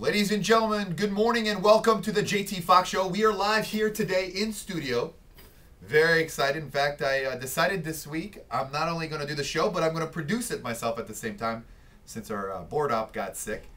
Ladies and gentlemen, good morning and welcome to the JT Foxx Show. We are live here today in studio. Very excited. In fact, I decided this week I'm not only going to do the show, but I'm going to produce it myself at the same time since our board op got sick.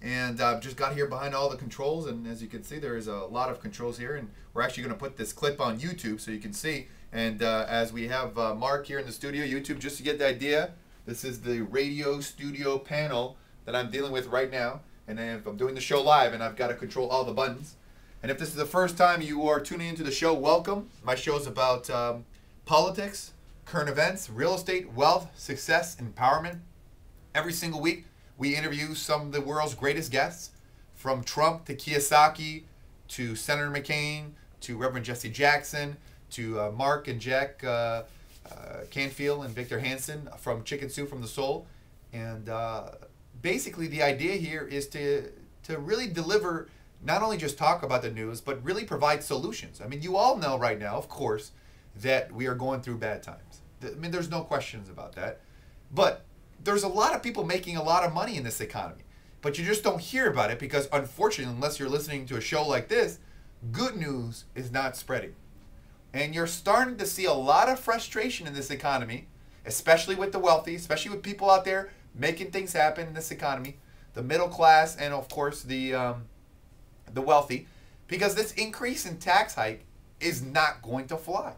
And just got here behind all the controls, and as you can see, there is a lot of controls here, and we're actually going to put this clip on YouTube so you can see. And as we have Mark here in the studio, YouTube, just to get the idea, this is the radio studio panel that I'm dealing with right now. And if I'm doing the show live, and I've got to control all the buttons. And if this is the first time you are tuning into the show, welcome. My show is about politics, current events, real estate, wealth, success, empowerment. Every single week, we interview some of the world's greatest guests, from Trump to Kiyosaki, to Senator McCain, to Reverend Jesse Jackson, to Mark and Jack Canfield and Victor Hansen from Chicken Soup from the Soul. And basically, the idea here is to really deliver, not only just talk about the news, but really provide solutions. I mean, you all know right now, of course, that we are going through bad times. I mean, there's no questions about that. But there's a lot of people making a lot of money in this economy. But you just don't hear about it because, unfortunately, unless you're listening to a show like this, good news is not spreading. And you're starting to see a lot of frustration in this economy, especially with the wealthy, especially with people out there making things happen in this economy, the middle class, and of course the wealthy, because this increase in tax hike is not going to fly.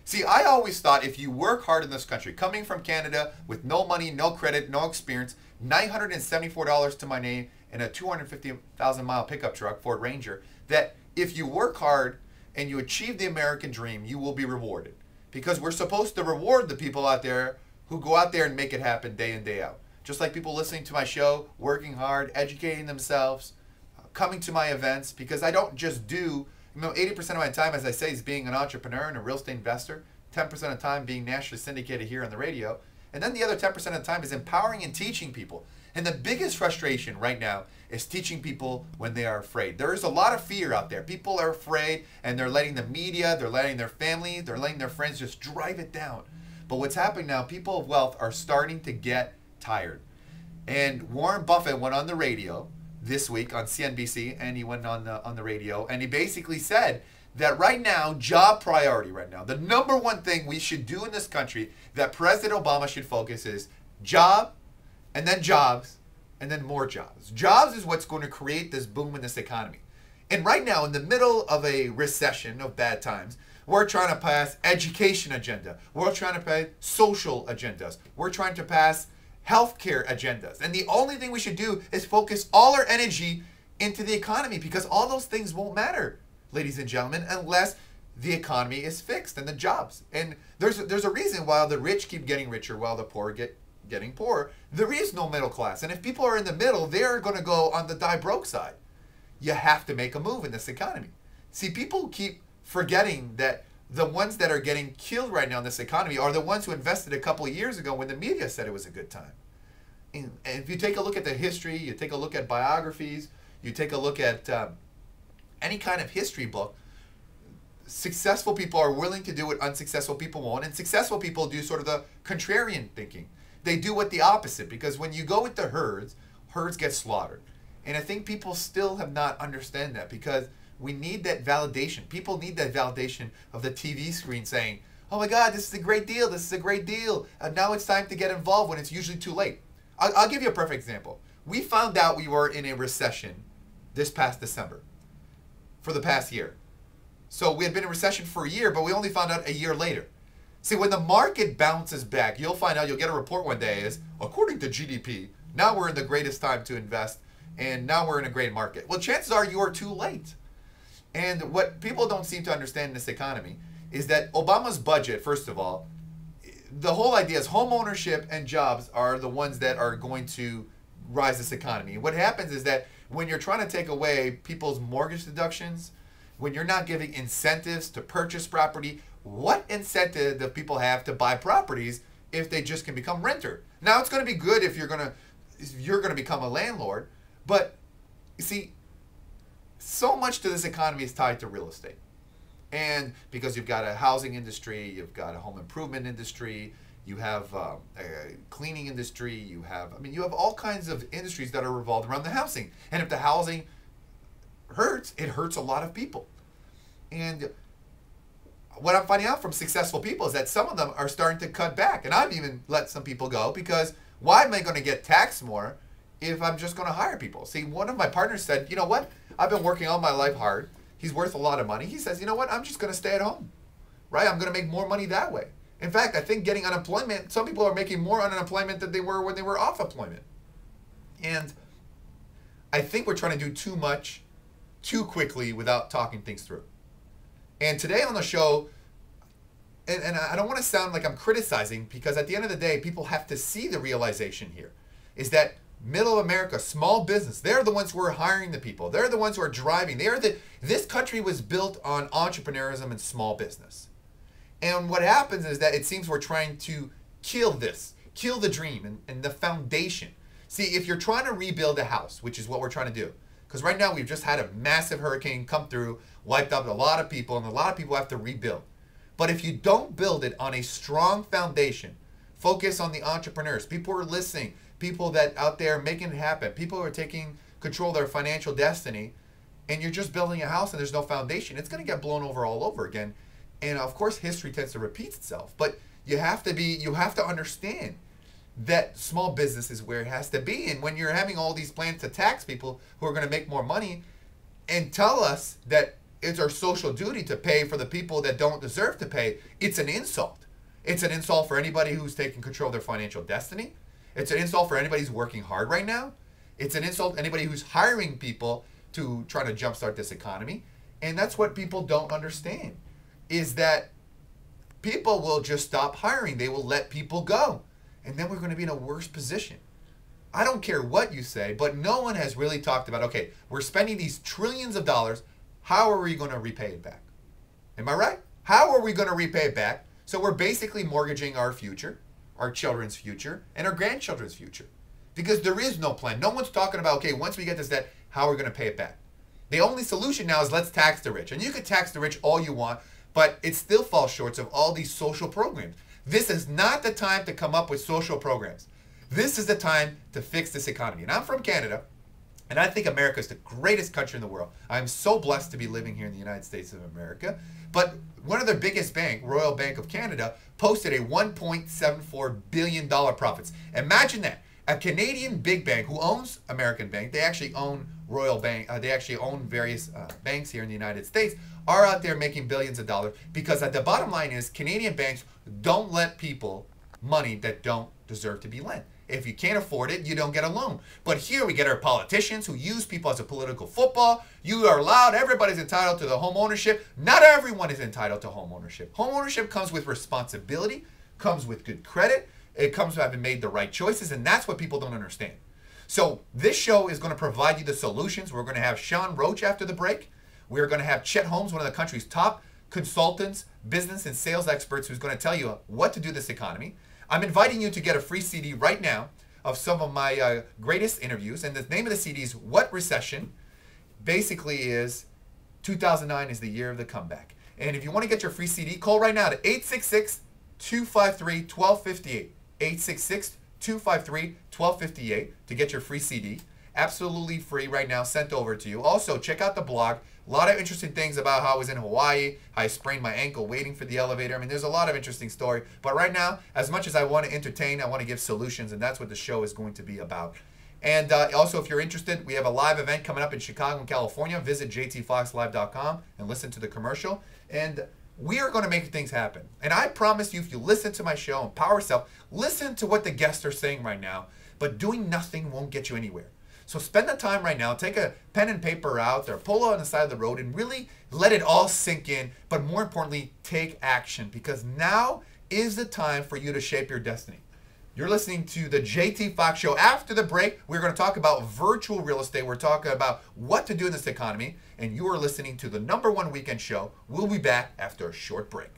See, I always thought if you work hard in this country, coming from Canada with no money, no credit, no experience, $974 to my name, and a 250,000-mile pickup truck, Ford Ranger, that if you work hard and you achieve the American dream, you will be rewarded. Because we're supposed to reward the people out there who go out there and make it happen day in, day out. Just like people listening to my show, working hard, educating themselves, coming to my events, because I don't just do, 80% of my time, as I say, is being an entrepreneur and a real estate investor, 10% of the time being nationally syndicated here on the radio, and then the other 10% of the time is empowering and teaching people. And the biggest frustration right now is teaching people when they are afraid. There is a lot of fear out there. People are afraid, and they're letting the media, they're letting their family, they're letting their friends just drive it down. But what's happening now, people of wealth are starting to get tired. And Warren Buffett went on the radio this week on CNBC, and he went on the radio, and he basically said that right now, job priority right now, the number one thing we should do in this country that President Obama should focus is job, and then jobs, and then more jobs. Jobs is what's going to create this boom in this economy. And right now, in the middle of a recession of bad times, we're trying to pass education agenda. We're trying to pass social agendas. We're trying to pass healthcare agendas. And the only thing we should do is focus all our energy into the economy, because all those things won't matter, ladies and gentlemen, unless the economy is fixed and the jobs. And there's a reason why the rich keep getting richer while the poor getting poorer. There is no middle class. And if people are in the middle, they're going to go on the die broke side. You have to make a move in this economy. See, people keep forgetting that the ones that are getting killed right now in this economy are the ones who invested a couple of years ago when the media said it was a good time. And if you take a look at the history, you take a look at biographies, you take a look at any kind of history book, successful people are willing to do what unsuccessful people won't, and successful people do sort of the contrarian thinking. They do what the opposite, because when you go with the herds get slaughtered. And I think people still have not understand that, because we need that validation. People need that validation of the TV screen saying, oh my God, this is a great deal, this is a great deal, and now it's time to get involved, when it's usually too late. I'll give you a perfect example. We found out we were in a recession this past December for the past year. So we had been in recession for a year, but we only found out a year later. See, when the market bounces back, you'll find out, you'll get a report one day is, according to GDP, now we're in the greatest time to invest, and now we're in a great market. Well, chances are you are too late. And what people don't seem to understand in this economy is that Obama's budget, first of all, the whole idea is home ownership and jobs are the ones that are going to rise this economy. And what happens is that when you're trying to take away people's mortgage deductions, when you're not giving incentives to purchase property, what incentive do people have to buy properties if they just can become renter? Now, it's going to be good if you're going to become a landlord, but you see, so much to this economy is tied to real estate. And because you've got a housing industry, you've got a home improvement industry, you have cleaning industry, you have, I mean, you have all kinds of industries that are revolved around the housing. And if the housing hurts, it hurts a lot of people. And what I'm finding out from successful people is that some of them are starting to cut back. And I've even let some people go because why am I going to get taxed more if I'm just going to hire people? See, one of my partners said, you know what? I've been working all my life hard. He's worth a lot of money. He says, you know what? I'm just going to stay at home, right? I'm going to make more money that way. In fact, I think getting unemployment, some people are making more on unemployment than they were when they were off employment. And I think we're trying to do too much too quickly without talking things through. And today on the show, and I don't want to sound like I'm criticizing, because at the end of the day, people have to see the realization here, is that middle America, small business, they're the ones who are hiring the people. They're the ones who are driving. This country was built on entrepreneurism and small business. And what happens is that it seems we're trying to kill the dream and the foundation. See, if you're trying to rebuild a house, which is what we're trying to do, because right now we've just had a massive hurricane come through, wiped out a lot of people, and a lot of people have to rebuild. But if you don't build it on a strong foundation, focus on the entrepreneurs, people who are listening, people that out there making it happen, people who are taking control of their financial destiny, and you're just building a house and there's no foundation, it's going to get blown over all over again. And of course, history tends to repeat itself. But you have to understand that small business is where it has to be. And when you're having all these plans to tax people who are going to make more money and tell us that it's our social duty to pay for the people that don't deserve to pay, it's an insult. It's an insult for anybody who's taking control of their financial destiny. It's an insult for anybody who's working hard right now. It's an insult to anybody who's hiring people to try to jumpstart this economy. And that's what people don't understand, is that people will just stop hiring. They will let people go. And then we're going to be in a worse position. I don't care what you say, but no one has really talked about, okay, we're spending these trillions of dollars. How are we going to repay it back? Am I right? How are we going to repay it back? So we're basically mortgaging our future, our children's future, and our grandchildren's future. Because there is no plan. No one's talking about, okay, once we get this debt, how are we going to pay it back? The only solution now is let's tax the rich. And you can tax the rich all you want, but it still falls short of all these social programs. This is not the time to come up with social programs. This is the time to fix this economy. And I'm from Canada, and I think America is the greatest country in the world. I'm so blessed to be living here in the United States of America. But one of their biggest bank, Royal Bank of Canada, posted a $1.74 billion profits. Imagine that. A Canadian big bank who owns American Bank, they actually own Royal Bank, they actually own various banks here in the United States, are out there making billions of dollars, because at the bottom line is Canadian banks don't lend people money that don't deserve to be lent. If you can't afford it, you don't get a loan. But here we get our politicians who use people as a political football. You are allowed, everybody's entitled to the home ownership. Not everyone is entitled to home ownership. Home ownership comes with responsibility, comes with good credit, it comes with having made the right choices, and that's what people don't understand. So this show is going to provide you the solutions. We're going to have Sean Roach after the break. We're going to have Chet Holmes, one of the country's top consultants, business and sales experts, who's going to tell you what to do this economy. I'm inviting you to get a free CD right now of some of my greatest interviews. And the name of the CD is What Recession? Basically is 2009 is the year of the comeback. And if you want to get your free CD, call right now to 866-253-1258. 866-253-1258 to get your free CD. Absolutely free right now, sent over to you. Also, check out the blog. A lot of interesting things about how I was in Hawaii, how I sprained my ankle waiting for the elevator. I mean, there's a lot of interesting story. But right now, as much as I want to entertain, I want to give solutions, and that's what the show is going to be about. And also, if you're interested, we have a live event coming up in Chicago and California. Visit jtfoxlive.com and listen to the commercial. And we are going to make things happen. And I promise you, if you listen to my show, Empower Yourself, listen to what the guests are saying right now. But doing nothing won't get you anywhere. So spend the time right now, take a pen and paper out or pull on the side of the road and really let it all sink in. But more importantly, take action, because now is the time for you to shape your destiny. You're listening to the JT Foxx Show. After the break, we're going to talk about virtual real estate. We're talking about what to do in this economy. And you are listening to the #1 weekend show. We'll be back after a short break.